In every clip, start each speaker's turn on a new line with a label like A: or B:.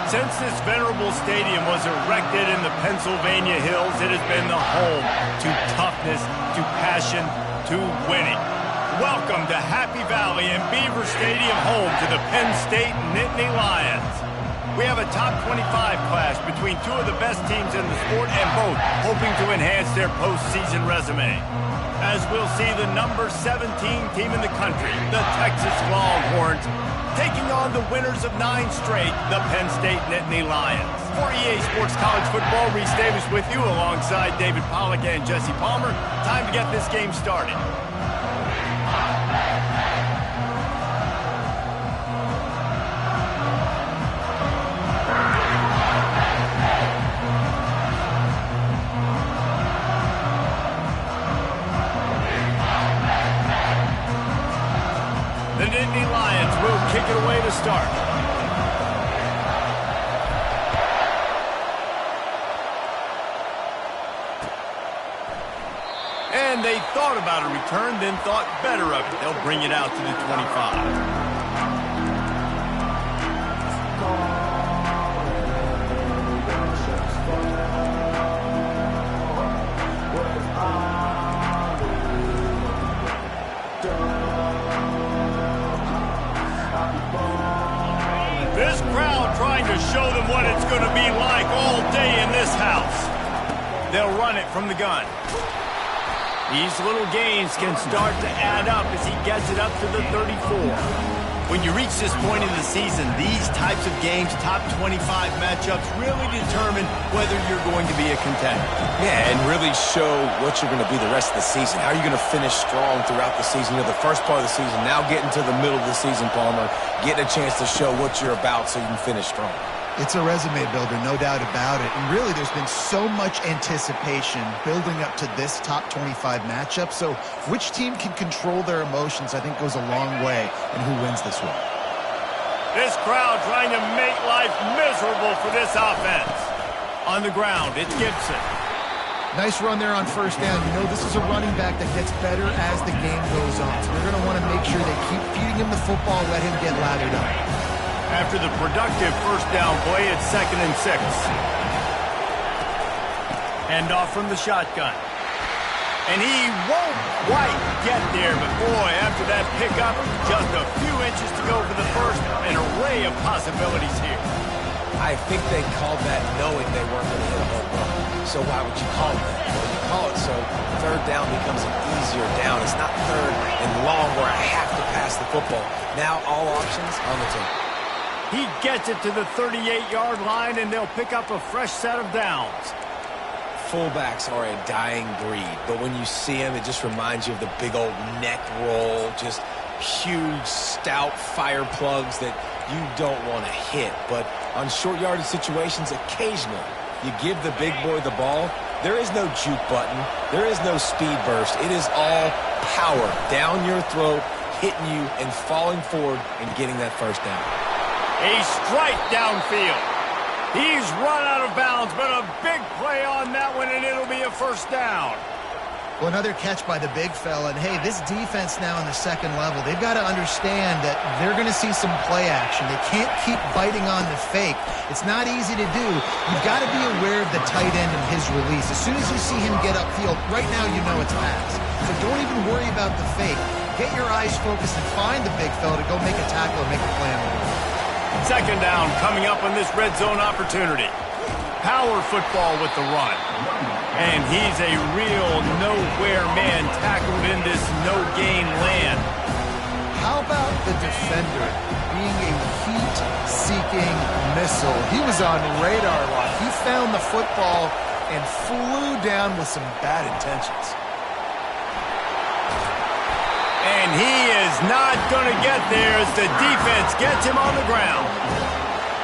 A: Since this venerable stadium was erected in the Pennsylvania Hills, it has been the home to toughness, to passion, to winning. Welcome to Happy Valley and Beaver Stadium, home to the Penn State Nittany Lions. We have a top 25 class between two of the best teams in the sport, and both hoping to enhance their postseason resume. As we'll see, the number 17 team in the country, the Texas Longhorns, taking on the winners of 9 straight, the Penn State Nittany Lions. For EA Sports College Football, Reese Davis with you alongside David Pollack and Jesse Palmer. Time to get this game started. The Nittany Lions will kick it away to start. And they thought about a return, then thought better of it. They'll bring it out to the 25. This crowd trying to show them what it's going to be like all day in this house. They'll run it from the gun. These little gains can start to add up as he gets it up to the 34. When you reach this point in the season, these types of games, top 25 matchups, really determine whether you're going to be a contender.
B: Yeah, and really show what you're going to be the rest of the season. How are you going to finish strong throughout the season? You know, the first part of the season, now getting to the middle of the season, Palmer, getting a chance to show what you're about so you can finish strong.
C: It's a resume builder, no doubt about it. And really, there's been so much anticipation building up to this top 25 matchup. So which team can control their emotions, I think, goes a long way in who wins this one.
A: This crowd trying to make life miserable for this offense. On the ground, it's Gibson.
C: Nice run there on first down. You know, this is a running back that gets better as the game goes on. So they're going to want to make sure they keep feeding him the football, let him get lathered up.
A: After the productive first down play, it's 2nd and 6. Hand off from the shotgun. And he won't quite get there, but boy, after that pickup, just a few inches to go for the first. An array of possibilities here.
B: I think they called that knowing they weren't going to hit a home run. So why would you call it that? Well, you call it so third down becomes an easier down. It's not third and long where I have to pass the football. Now all options on the table.
A: He gets it to the 38-yard line, and they'll pick up a fresh set of downs.
B: Fullbacks are a dying breed, but when you see him, it just reminds you of the big old neck roll, just huge, stout fire plugs that you don't want to hit. But on short yardage situations, occasionally, you give the big boy the ball. There is no juke button. There is no speed burst. It is all power down your throat, hitting you and falling forward and getting that first down.
A: A strike downfield. He's run out of bounds, but a big play on that one, and it'll be a first down.
C: Well, another catch by the big fella. And, hey, this defense now in the second level, they've got to understand that they're going to see some play action. They can't keep biting on the fake. It's not easy to do. You've got to be aware of the tight end and his release. As soon as you see him get upfield, right now you know it's pass. So don't even worry about the fake. Get your eyes focused and find the big fella to go make a tackle or make a play on the ball.
A: Second down coming up on this red zone opportunity. Power football with the run. And he's a real nowhere man tackled in this no-gain land.
C: How about the defender being a heat-seeking missile? He was on radar lock. He found the football and flew down with some bad intentions.
A: And he is not going to get there as the defense gets him on the ground.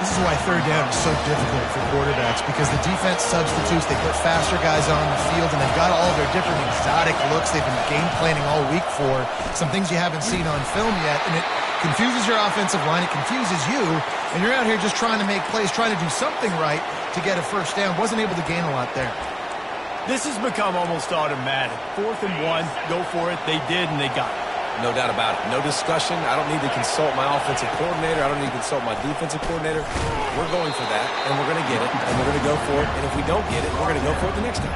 C: This is why third down is so difficult for quarterbacks, because the defense substitutes. They put faster guys on the field, and they've got all their different exotic looks they've been game planning all week for, some things you haven't seen on film yet, and it confuses your offensive line. It confuses you, and you're out here just trying to make plays, trying to do something right to get a first down. Wasn't able to gain a lot there.
A: This has become almost automatic. 4th and 1, go for it. They did, and they got it.
B: No doubt about it. No discussion. I don't need to consult my offensive coordinator. I don't need to consult my defensive coordinator. We're going for that, and we're going to get it, and we're going to go for it. And if we don't get it, we're going to go for it the next time.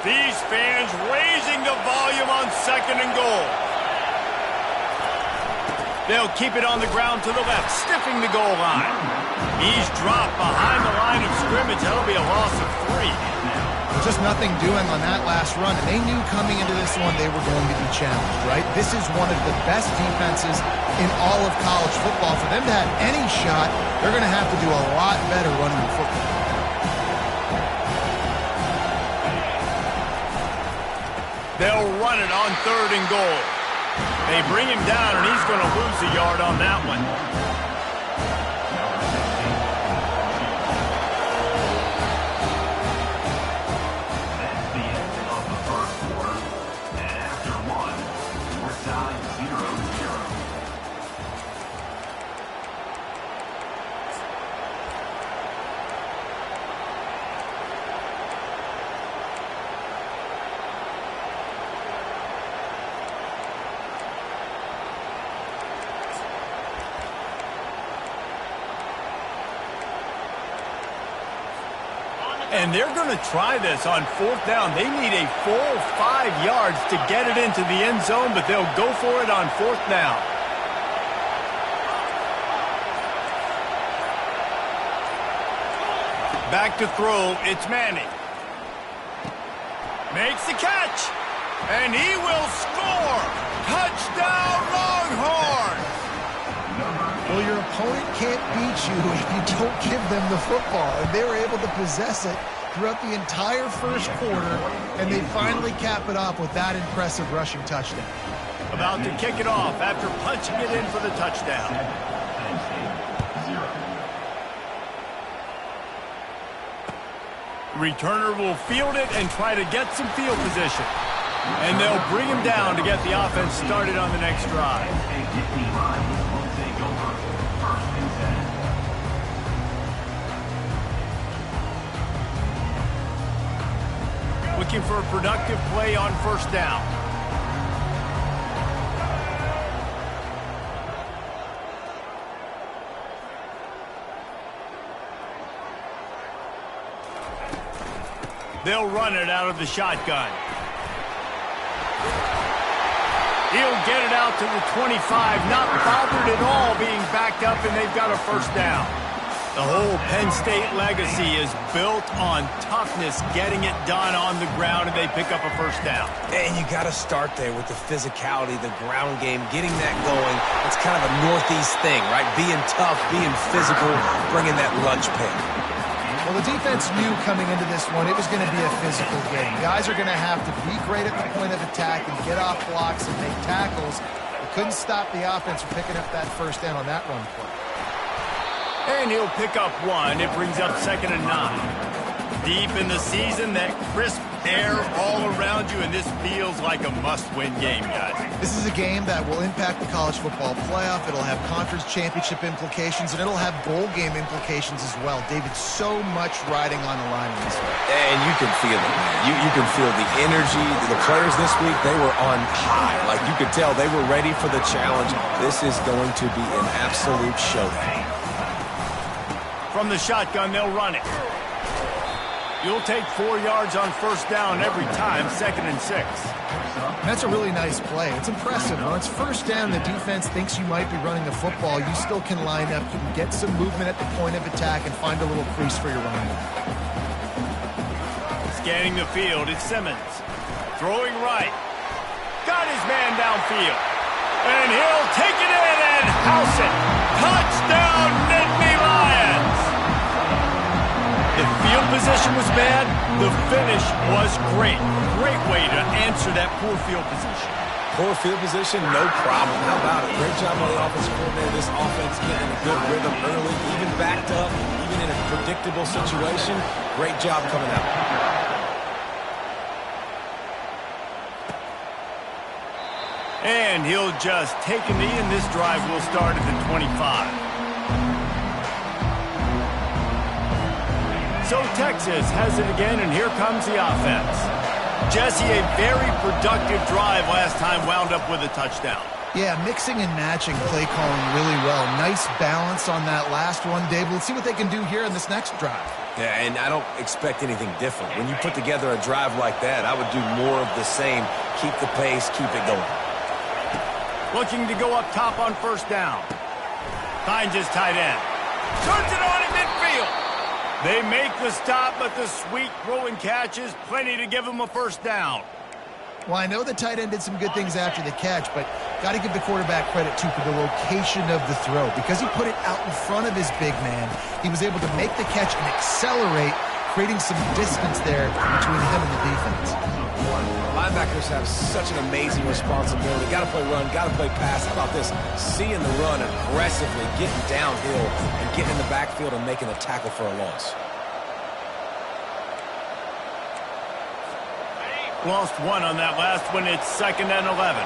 A: These fans raising the volume on 2nd and goal. They'll keep it on the ground to the left, stiffing the goal line. He's dropped behind the line of scrimmage. That'll be a loss of 3.
C: Just nothing doing on that last run, and they knew coming into this one they were going to be challenged, right? This is one of the best defenses in all of college football. For them to have any shot, they're going to have to do a lot better running the football.
A: They'll run it on 3rd and goal. They bring him down, and he's going to lose a yard on that one.
D: That's the end of the first quarter. And after one, we're tied 0-0.
A: And they're going to try this on 4th down. They need a full 5 yards to get it into the end zone, but they'll go for it on 4th down. Back to throw, it's Manning. Makes the catch, and he will score. Touchdown, Longhorns!
C: Well, your opponent can't beat you if you don't give them the football. And they were able to possess it throughout the entire first quarter, and they finally cap it off with that impressive rushing touchdown.
A: About to kick it off after punching it in for the touchdown. Returner will field it and try to get some field position. And they'll bring him down to get the offense started on the next drive. Looking for a productive play on 1st down. They'll run it out of the shotgun. He'll get it out to the 25, not bothered at all being backed up, and they've got a 1st down. The whole Penn State legacy is built on toughness, getting it done on the ground, and they pick up a 1st down.
B: And you got to start there with the physicality, the ground game, getting that going. It's kind of a Northeast thing, right? Being tough, being physical, bringing that lunch pick.
C: Well, the defense knew coming into this one it was going to be a physical game. Guys are going to have to be great at the point of attack and get off blocks and make tackles. They couldn't stop the offense from picking up that 1st down on that run play.
A: And he'll pick up 1. It brings up 2nd and 9. deep in the season, that crisp air all around you, and this feels like a must-win game, guys.
C: This is a game that will impact the college football playoff. It'll have conference championship implications, and it'll have bowl game implications as well. David, so much riding on the line in this one.
B: And you can feel it, man. You can feel the energy. The players this week, they were on high. Like, you could tell they were ready for the challenge. This is going to be an absolute showdown.
A: From the shotgun, they'll run it. You'll take 4 yards on first down every time, 2nd and 6.
C: That's a really nice play. It's impressive. When it's first down, the defense thinks you might be running the football. You still can line up. You can get some movement at the point of attack and find a little crease for your running back.
A: Scanning the field, it's Simmons. Throwing right. Got his man downfield. And he'll take it in and house it. Touchdown, Nittany Lions! The field position was bad. The finish was great. Great way to answer that poor field position.
B: Poor field position, no problem. How about it? Great job by the offensive coordinator. This offense getting in a good rhythm early, even backed up, even in a predictable situation. Great job coming out.
A: And he'll just take a knee, and this drive will start at the 25. So Texas has it again, and here comes the offense. Jesse, a very productive drive last time, wound up with a touchdown.
C: Yeah, mixing and matching play calling really well. Nice balance on that last one, David. Let's see what they can do here in this next drive.
B: Yeah, and I don't expect anything different. When you put together a drive like that, I would do more of the same. Keep the pace, keep it going.
A: Looking to go up top on first down. Finds his tight end. Turns it on in midfield. They make the stop, but the sweet throw and catch is plenty to give him a first down.
C: Well, I know the tight end did some good things after the catch, but got to give the quarterback credit, too, for the location of the throw. Because he put it out in front of his big man, he was able to make the catch and accelerate, creating some distance there between him and the defense.
B: Linebackers have such an amazing responsibility. Got to play run, got to play pass. How about this? Seeing the run aggressively, getting downhill, and getting in the backfield and making a tackle for a loss.
A: Lost one on that last one. It's 2nd and 11.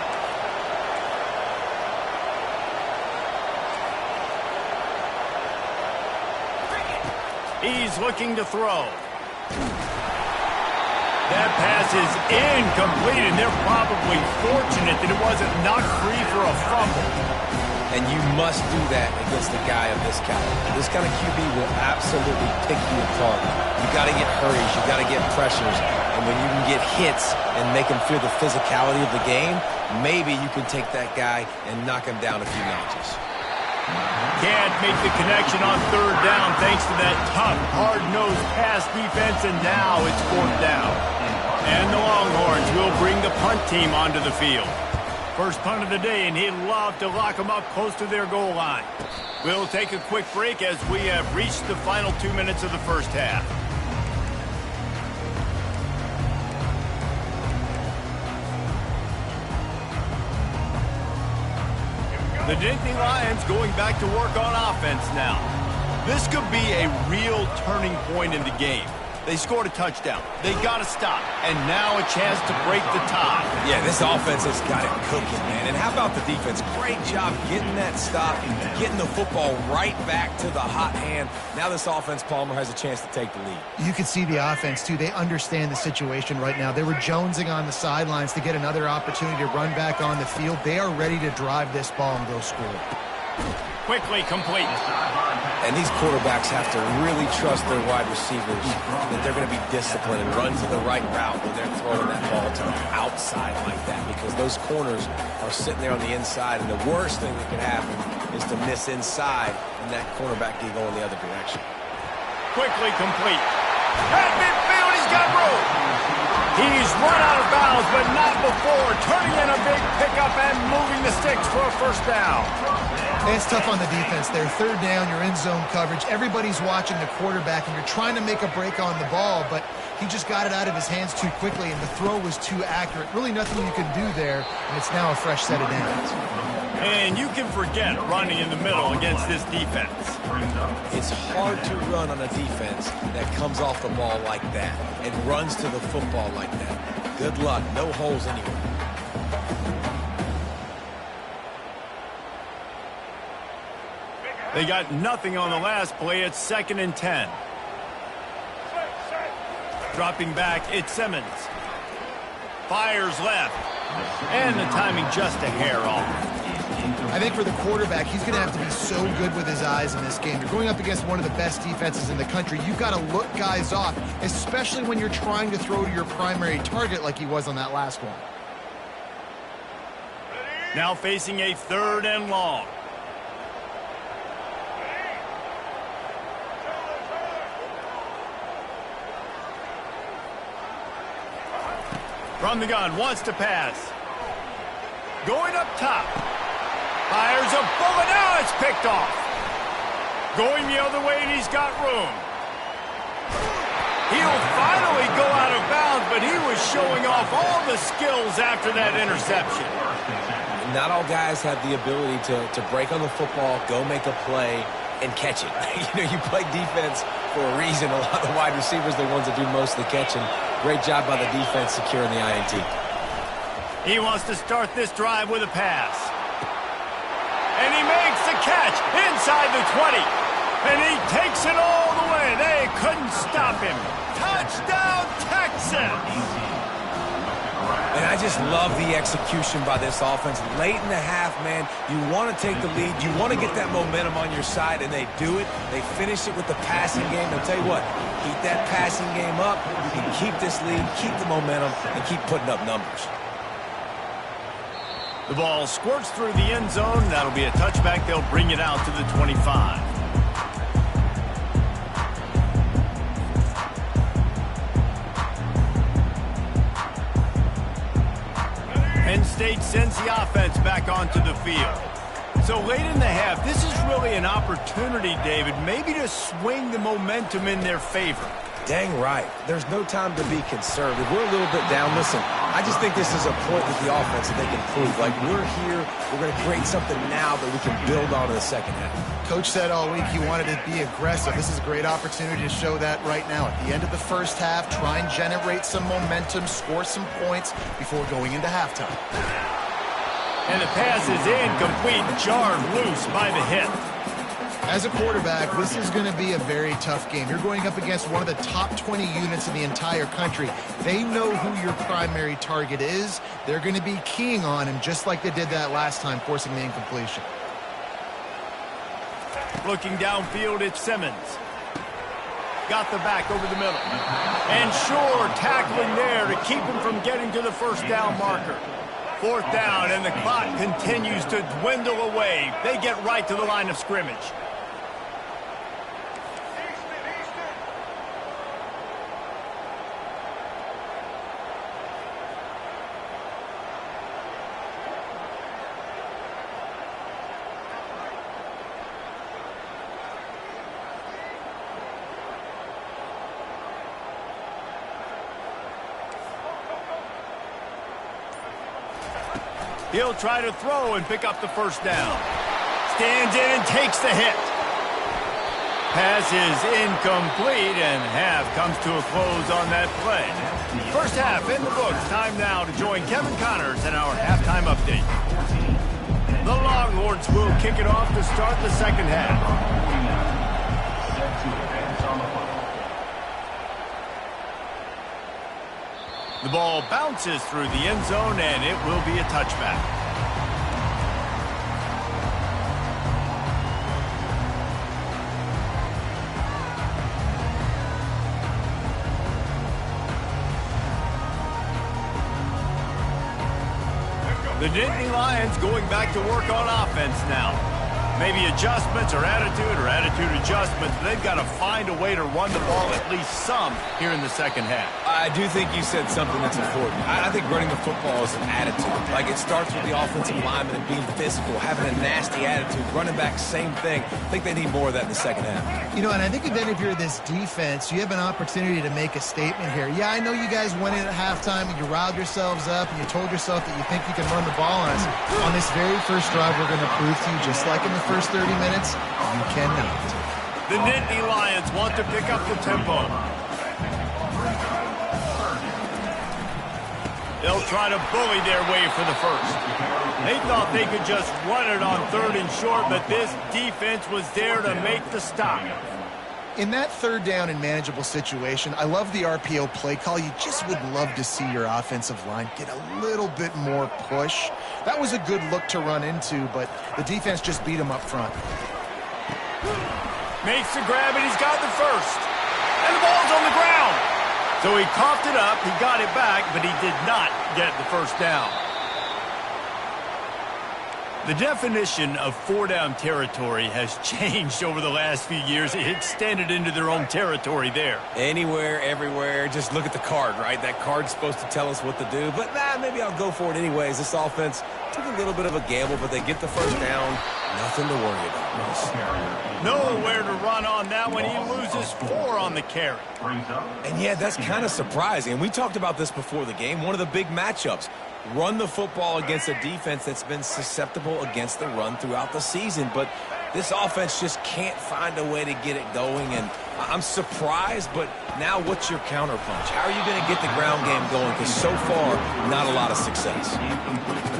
A: He's looking to throw. That pass is incomplete, and they're probably fortunate that it wasn't knocked free for a fumble.
B: And you must do that against a guy of this caliber. This kind of QB will absolutely pick you apart. You got to get hurries, you got to get pressures, and when you can get hits and make him feel the physicality of the game, maybe you can take that guy and knock him down a few notches.
A: Can't make the connection on third down thanks to that tough, hard-nosed pass defense, and now it's 4th down. And the Longhorns will bring the punt team onto the field. First punt of the day, and he'd love to lock them up close to their goal line. We'll take a quick break as we have reached the final 2 minutes of the first half. The Nittany Lions going back to work on offense now. This could be a real turning point in the game. They scored a touchdown. They got to stop. And now a chance to break the tie.
B: Yeah, this offense has got it cooking, man. And how about the defense? Great job getting that stop, getting the football right back to the hot hand. Now this offense, Palmer, has a chance to take the lead.
C: You can see the offense, too. They understand the situation right now. They were jonesing on the sidelines to get another opportunity to run back on the field. They are ready to drive this ball and go score.
A: Quickly complete.
B: And these quarterbacks have to really trust their wide receivers that they're going to be disciplined and run to the right route when they're throwing that ball to the outside like that, because those corners are sitting there on the inside, and the worst thing that could happen is to miss inside and that cornerback can go in the other direction.
A: Quickly complete. At midfield, he's got room. He's run out of bounds, but not before turning in a big pickup and moving the sticks for a first down.
C: It's tough on the defense there. Third down, you're in zone coverage. Everybody's watching the quarterback, and you're trying to make a break on the ball, but he just got it out of his hands too quickly, and the throw was too accurate. Really nothing you can do there, and it's now a fresh set of downs.
A: And you can forget running in the middle against this defense.
B: It's hard to run on a defense that comes off the ball like that and runs to the football like that. Good luck. No holes anywhere.
A: They got nothing on the last play. It's 2nd and 10. Dropping back, it's Simmons. Fires left. And the timing just a hair off.
C: I think for the quarterback, he's going to have to be so good with his eyes in this game. You're going up against one of the best defenses in the country. You've got to look guys off, especially when you're trying to throw to your primary target like he was on that last one.
A: Now facing a 3rd and long. From the gun, wants to pass. Going up top. Fires a bullet. Now it's picked off. Going the other way, and he's got room. He'll finally go out of bounds, but he was showing off all the skills after that interception.
B: Not all guys have the ability to break on the football, go make a play, and catch it. You play defense for a reason. A lot of the wide receivers are the ones that do most of the catching. Great job by the defense securing the INT.
A: He wants to start this drive with a pass. And he makes the catch inside the 20. And he takes it all the way. They couldn't stop him. Touchdown, Texans!
B: And I just love the execution by this offense. Late in the half, man, you want to take the lead. You want to get that momentum on your side, and they do it. They finish it with the passing game. I'll tell you what, keep that passing game up. You can keep this lead, keep the momentum, and keep putting up numbers.
A: The ball squirts through the end zone. That'll be a touchback. They'll bring it out to the 25. Penn State sends the offense back onto the field. So late in the half, this is really an opportunity, David, maybe to swing the momentum in their favor.
B: Dang right. There's no time to be conservative. We're a little bit down. Listen, I just think this is a point with the offense that they can prove. Like, we're here, we're going to create something now that we can build on in the second half.
C: Coach said all week he wanted to be aggressive. This is a great opportunity to show that right now. At the end of the first half, try and generate some momentum, score some points before going into halftime.
A: And the pass is incomplete, jarred loose by the hit.
C: As a quarterback, this is going to be a very tough game. You're going up against one of the top 20 units in the entire country. They know who your primary target is. They're going to be keying on him just like they did that last time, forcing the incompletion.
A: Looking downfield, it's Simmons. Got the back over the middle. And sure, tackling there to keep him from getting to the first down marker. 4th down, and the clock continues to dwindle away. They get right to the line of scrimmage. He'll try to throw and pick up the first down. Stands in and takes the hit. Pass is incomplete, and half comes to a close on that play. First half in the books. Time now to join Kevin Connors in our halftime update. The Longhorns will kick it off to start the second half. The ball bounces through the end zone, and it will be a touchback. The Nittany Lions going back to work on offense now. Maybe adjustments or attitude adjustments. But they've got to find a way to run the ball at least some here in the second half.
B: I do think you said something that's important. I think running the football is an attitude. Like, it starts with the offensive lineman and being physical, having a nasty attitude. Running back, same thing. I think they need more of that in the second half.
C: You know, and I think then if you're this defense, you have an opportunity to make a statement here. Yeah, I know you guys went in at halftime and you riled yourselves up and you told yourself that you think you can run the ball on us. On this very first drive, we're going to prove to you, just like in the first 30 minutes, you cannot.
A: The Nittany Lions want to pick up the tempo. They'll try to bully their way for the first. They thought they could just run it on 3rd and short, but this defense was there to make the stop.
C: In that 3rd down and manageable situation, I love the RPO play call. You just would love to see your offensive line get a little bit more push. That was a good look to run into, but the defense just beat him up front.
A: Makes the grab, and he's got the first. And the ball's on the ground. So he coughed it up, he got it back, but he did not get the first down. The definition of 4-down territory has changed over the last few years. It extended into their own territory there.
B: Anywhere, everywhere, just look at the card, right? That card's supposed to tell us what to do, but maybe I'll go for it anyways. This offense took a little bit of a gamble, but they get the first down. Nothing to worry about.
A: Nowhere to run on that one. He loses 4 on the carry.
B: And yeah, that's kind of surprising. And we talked about this before the game. One of the big matchups. Run the football against a defense that's been susceptible against the run throughout the season. But this offense just can't find a way to get it going. And I'm surprised, but now what's your counterpunch? How are you going to get the ground game going? Because so far, not a lot of success.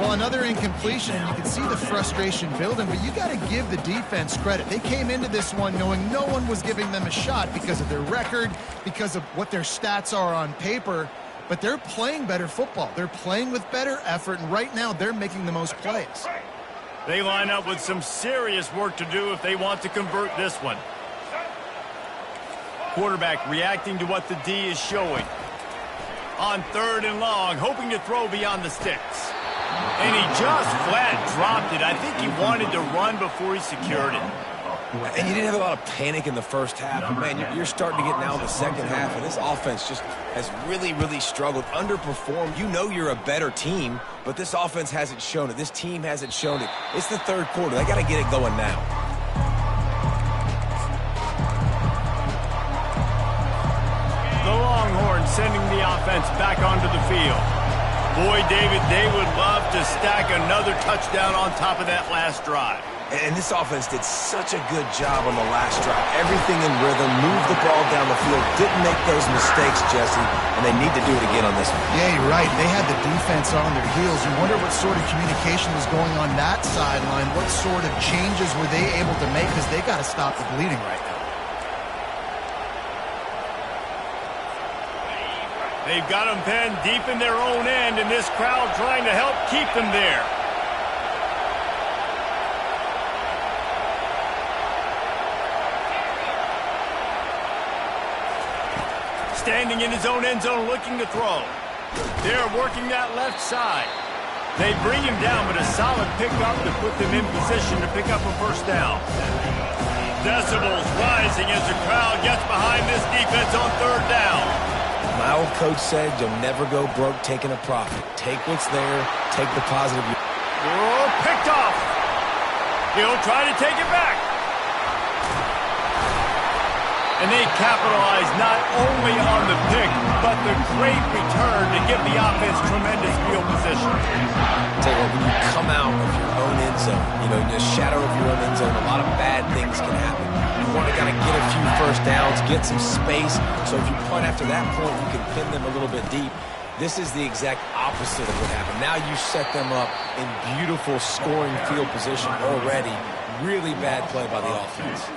C: Well, another incompletion. You can see the frustration building, but you got to give the defense credit. They came into this one knowing no one was giving them a shot because of their record, because of what their stats are on paper. But they're playing better football. They're playing with better effort, and right now they're making the most plays.
A: They line up with some serious work to do if they want to convert this one. Quarterback reacting to what the D is showing. On 3rd and long, hoping to throw beyond the sticks. And he just flat dropped it. I think he wanted to run before he secured it.
B: And you didn't have a lot of panic in the first half. But man, you're starting to get now in the second half, and this offense just has really, really struggled, underperformed. You know you're a better team, but this offense hasn't shown it. This team hasn't shown it. It's the 3rd quarter. They got to get it going now.
A: The Longhorns sending the offense back onto the field. Boy, David, they would love to stack another touchdown on top of that last drive.
B: And this offense did such a good job on the last drive. Everything in rhythm, moved the ball down the field, didn't make those mistakes, Jesse, and they need to do it again on this one.
C: Yeah, you're right. They had the defense on their heels. You wonder what sort of communication was going on that sideline. What sort of changes were they able to make, because they got to stop the bleeding right now.
A: They've got them penned deep in their own end, and this crowd trying to help keep them there. Standing in his own end zone looking to throw. They're working that left side. They bring him down, but a solid pickup to put them in position to pick up a first down. Decibels rising as the crowd gets behind this defense on 3rd down.
B: My old coach said you'll never go broke taking a profit. Take what's there, take the positive.
A: Oh, picked off. He'll try to take it back. And they capitalize not only on the pick, but the great return to give the offense tremendous field position.
B: Tell you what, when you come out of your own end zone, you know, in the shadow of your own end zone, a lot of bad things can happen. You want to kind of get a few first downs, get some space, so if you punt after that point, you can pin them a little bit deep. This is the exact opposite of what happened. Now you set them up in beautiful scoring field position already. Really bad play by the offense.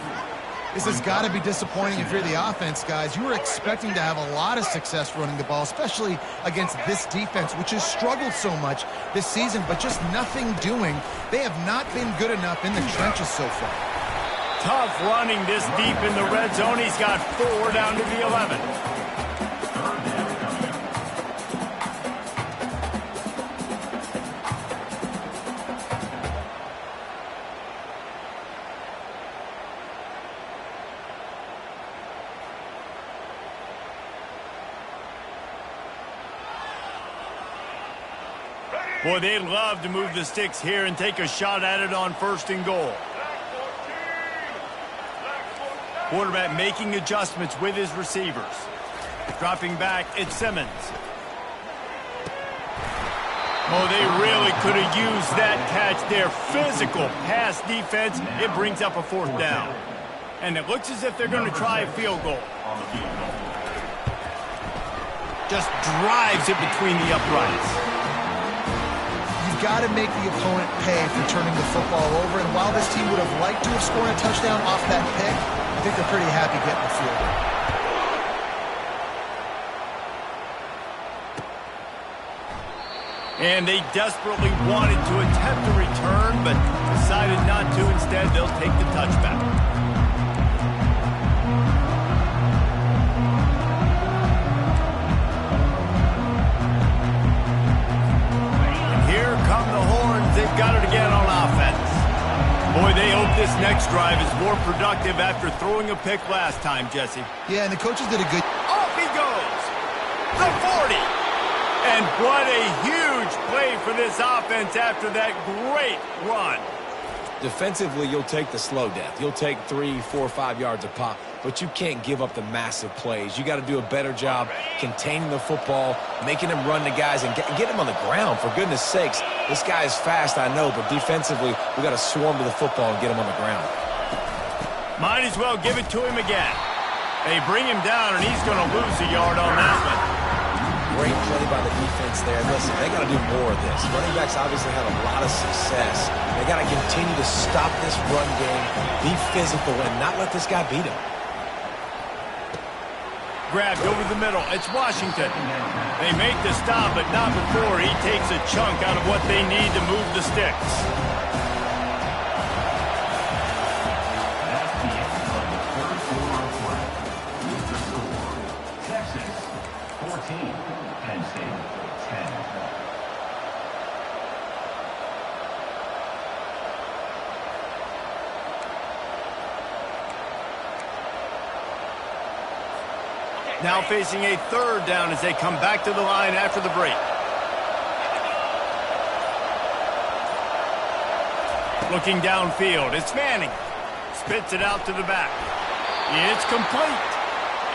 C: This has got to be disappointing if you're the offense, guys. You were expecting to have a lot of success running the ball, especially against this defense, which has struggled so much this season, but just nothing doing. They have not been good enough in the trenches so far.
A: Tough running this deep in the red zone. He's got 4 down to the 11. Boy, they'd love to move the sticks here and take a shot at it on 1st and goal. Quarterback making adjustments with his receivers. Dropping back, it's Simmons. Oh, they really could have used that catch there. Physical pass defense. It brings up a 4th down. And it looks as if they're going to try a field goal. Just drives it between the uprights.
C: You've got to make the opponent pay for turning the football over. And while this team would have liked to have scored a touchdown off that pick, I think they're pretty happy getting the field goal.
A: And they desperately wanted to attempt a return, but decided not to. Instead, they'll take the touchback. And here come the horns. They've got it again on offense. Boy, they hope this next drive is more productive after throwing a pick last time, Jesse.
C: Yeah, and the coaches did a good...
A: Off he goes! The 40! And what a huge play for this offense after that great run.
B: Defensively, you'll take the slow death. You'll take 3, 4, 5 yards a pop, but you can't give up the massive plays. You got to do a better job containing the football, making them run the guys, and get them on the ground. For goodness sakes, this guy is fast, I know, but defensively, we got to swarm to the football and get him on the ground.
A: Might as well give it to him again. They bring him down, and he's going to lose a yard on that one.
B: Great play by the defense there. Listen, they got to do more of this. Running backs obviously have a lot of success. They got to continue to stop this run game, be physical, and not let this guy beat him.
A: Grabbed over the middle. It's Washington. They make the stop, but not before he takes a chunk out of what they need to move the sticks.
D: That's the end of the third quarter of play. With the score, Texas 14. Penn State 10.
A: Now facing a 3rd down as they come back to the line after the break. Looking downfield, it's Manning. Spits it out to the back. It's complete.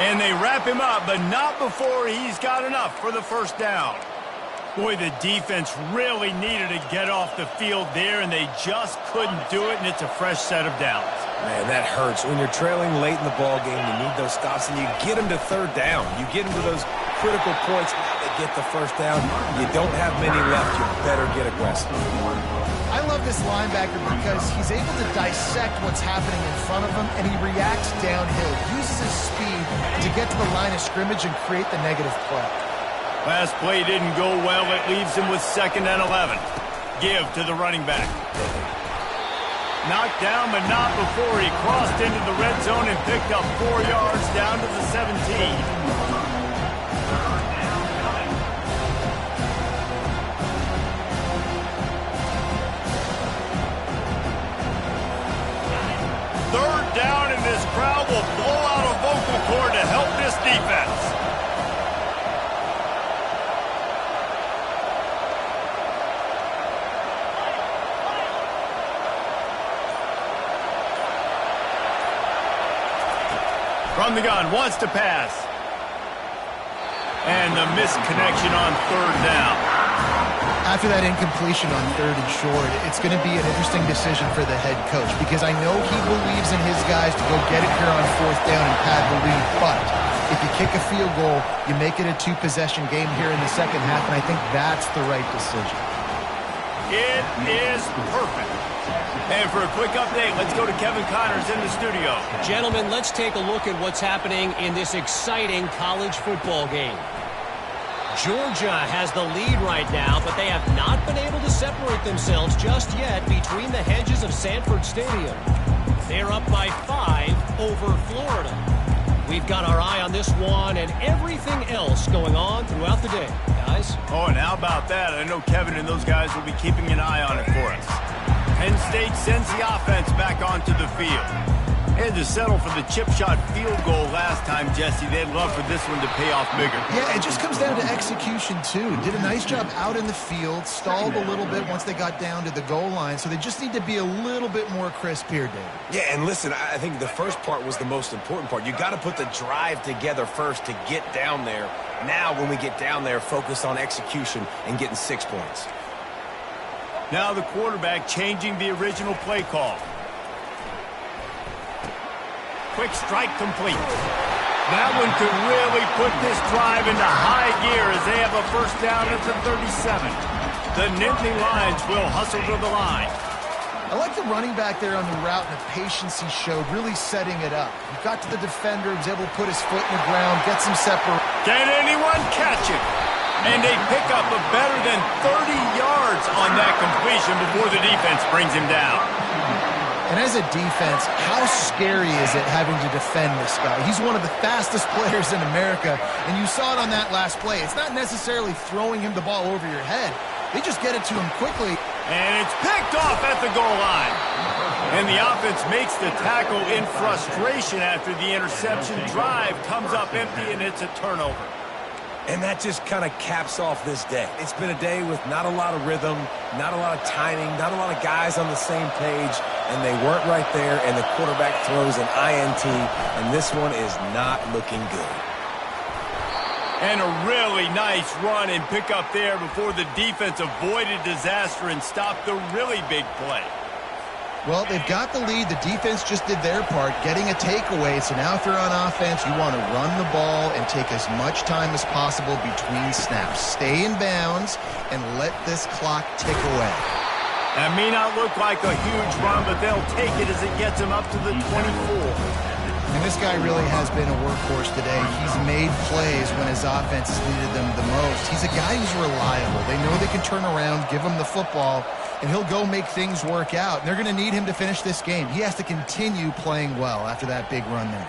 A: And they wrap him up, but not before he's got enough for the 1st down. Boy, the defense really needed to get off the field there, and they just couldn't do it, and it's a fresh set of downs.
B: Man, that hurts. When you're trailing late in the ball game, you need those stops, and you get them to 3rd down. You get them to those critical points. Now they get the 1st down. You don't have many left. You better get aggressive.
C: I love this linebacker because he's able to dissect what's happening in front of him, and he reacts downhill, uses his speed to get to the line of scrimmage and create the negative play.
A: Last play didn't go well. It leaves him with 2nd and 11. Give to the running back. Knocked down, but not before he crossed into the red zone and picked up 4 yards down to the 17. Down, and this crowd will blow out a vocal cord to help this defense. From the gun, wants to pass. And the misconnection on 3rd down.
C: After that incompletion on 3rd and short, it's going to be an interesting decision for the head coach because I know he believes in his guys to go get it here on 4th down and pad the lead. But if you kick a field goal, you make it a 2-possession game here in the 2nd half, and I think that's the right decision.
A: It is perfect. And for a quick update, let's go to Kevin Connors in the studio.
E: Gentlemen, let's take a look at what's happening in this exciting college football game. Georgia has the lead right now, but they have not been able to separate themselves just yet between the hedges of Sanford Stadium. They're up by 5 over Florida. We've got our eye on this one and everything else going on throughout the day. Guys?
A: Oh, and how about that? I know Kevin and those guys will be keeping an eye on it for us. Penn State sends the offense back onto the field. Had to settle for the chip shot field goal last time, Jesse. They'd love for this one to pay off bigger.
C: Yeah, it just comes down to execution, too. Did a nice job out in the field, stalled a little bit once they got down to the goal line, so they just need to be a little bit more crisp here, David.
B: Yeah, and listen, I think the first part was the most important part. You got to put the drive together first to get down there. Now, when we get down there, focus on execution and getting 6 points.
A: Now the quarterback changing the original play call. Quick strike complete. That one could really put this drive into high gear as they have a first down at the 37. The Nittany Lions will hustle to the line.
C: I like the running back there on the route and the patience he showed, really setting it up. He got to the defender, was able to put his foot in the ground, get some separation.
A: Can anyone catch it? And they pick up a better than 30 yards on that completion before the defense brings him down.
C: And as a defense, how scary is it having to defend this guy? He's one of the fastest players in America, and you saw it on that last play. It's not necessarily throwing him the ball over your head. They just get it to him quickly.
A: And it's picked off at the goal line. And the offense makes the tackle in frustration after the interception. Drive comes up empty, and it's a turnover.
B: And that just kind of caps off this day. It's been a day with not a lot of rhythm, not a lot of timing, not a lot of guys on the same page, and they weren't right there, and the quarterback throws an INT, and this one is not looking good.
A: And a really nice run and pick up there before the defense avoided disaster and stopped the really big play.
C: Well, they've got the lead. The defense just did their part, getting a takeaway. So now if you're on offense, you want to run the ball and take as much time as possible between snaps. Stay in bounds and let this clock tick away.
A: That may not look like a huge run, but they'll take it as it gets them up to the 24.
C: And this guy really has been a workhorse today. He's made plays when his offense has needed them the most. He's a guy who's reliable. They know they can turn around, give him the football, and he'll go make things work out. And they're going to need him to finish this game. He has to continue playing well after that big run there.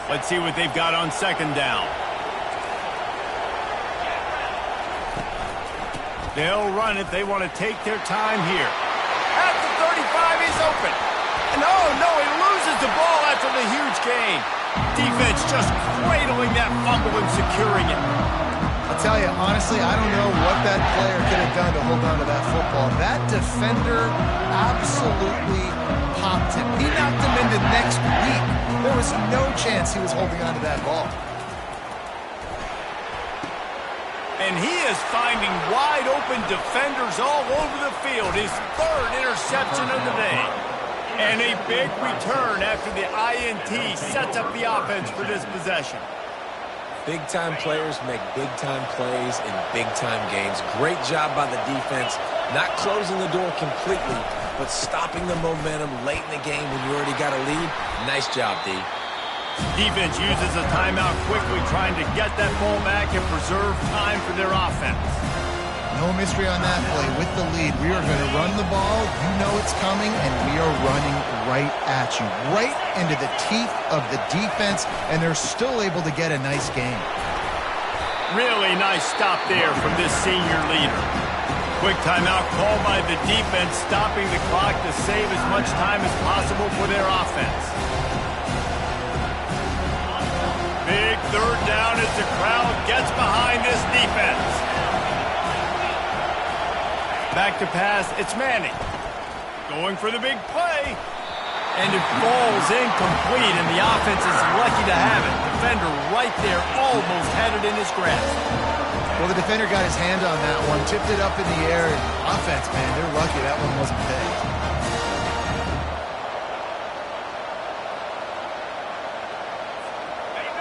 A: Let's see what they've got on second down. They'll run it. They want to take their time here. At the 35, he's open. And oh, no, he loses the ball after the huge gain. Defense just cradling that fumble and securing it.
C: I'll tell you, honestly, I don't know what that player could have done to hold on to that football. That defender absolutely popped him. He knocked him into next week. There was no chance he was holding on to that ball.
A: And he is finding wide-open defenders all over the field. His third interception of the day. And a big return after the INT sets up the offense for this possession.
B: Big-time players make big-time plays in big-time games. Great job by the defense, not closing the door completely, but stopping the momentum late in the game when you already got a lead. Nice job, D.
A: Defense uses a timeout quickly, trying to get that ball back and preserve time for their offense.
C: No mystery on that play. With the lead, we are going to run the ball. You know it's coming, and we are running right at you, right into the teeth of the defense, and they're still able to get a nice game.
A: Really nice stop there from this senior leader. Quick timeout called by the defense, stopping the clock to save as much time as possible for their offense. Big third down as the crowd gets behind this defense. Back to pass, it's Manning. Going for the big play. And it falls incomplete, and the offense is lucky to have it. Defender right there almost had it in his grasp.
C: Well, the defender got his hand on that one, tipped it up in the air, and offense, man, they're lucky that one wasn't picked.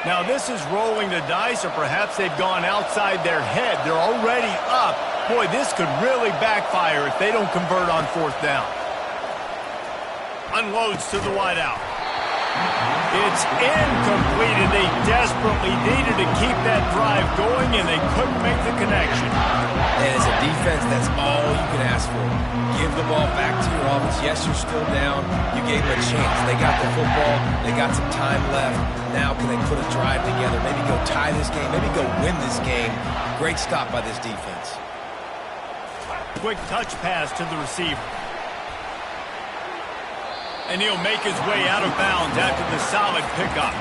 A: Now this is rolling the dice, or perhaps they've gone outside their head. They're already up. Boy, this could really backfire if they don't convert on fourth down. Unloads to the wideout. It's incomplete, and they desperately needed to keep that drive going, and they couldn't make the connection.
B: And as a defense, that's all you can ask for. Give the ball back to your offense. Yes, you're still down. You gave them a chance. They got the football. They got some time left. Now can they put a drive together, maybe go tie this game, maybe go win this game. Great stop by this defense.
A: quick touch pass to the receiver. And he'll make his way out of bounds after the solid pickup.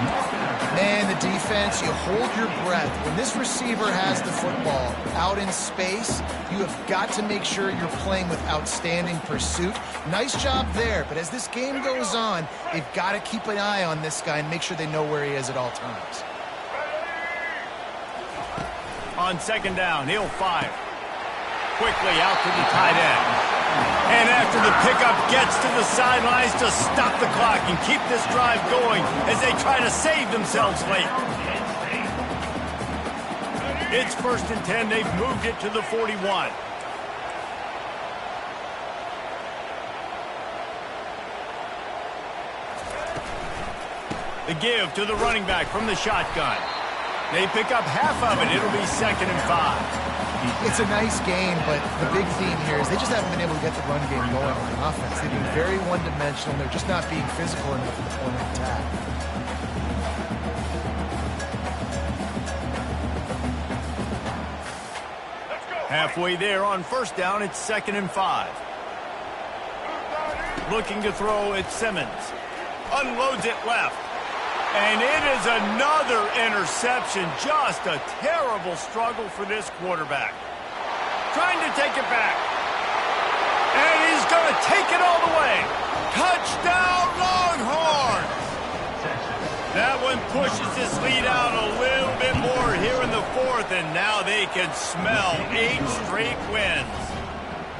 C: Man, the defense, you hold your breath. When this receiver has the football out in space, you have got to make sure you're playing with outstanding pursuit. Nice job there, but as this game goes on, they've got to keep an eye on this guy and make sure they know where he is at all times.
A: On second down, he'll fire. Quickly out to the tight end. And after the pickup, gets to the sidelines to stop the clock and keep this drive going as they try to save themselves late. It's 1st and 10. They've moved it to the 41. The give to the running back from the shotgun. They pick up half of it. It'll be 2nd and 5.
C: It's a nice game, but the big theme here is they just haven't been able to get the run game going on the offense. They've been very one-dimensional. They're just not being physical enough at the point of attack.
A: Halfway there on 1st down, it's 2nd and 5. Looking to throw at Simmons. Unloads it left. And it is another interception. Just a terrible struggle for this quarterback. Trying to take it back. And he's going to take it all the way. Touchdown, Longhorns! That one pushes this lead out a little bit more here in the 4th, and now they can smell 8 straight wins.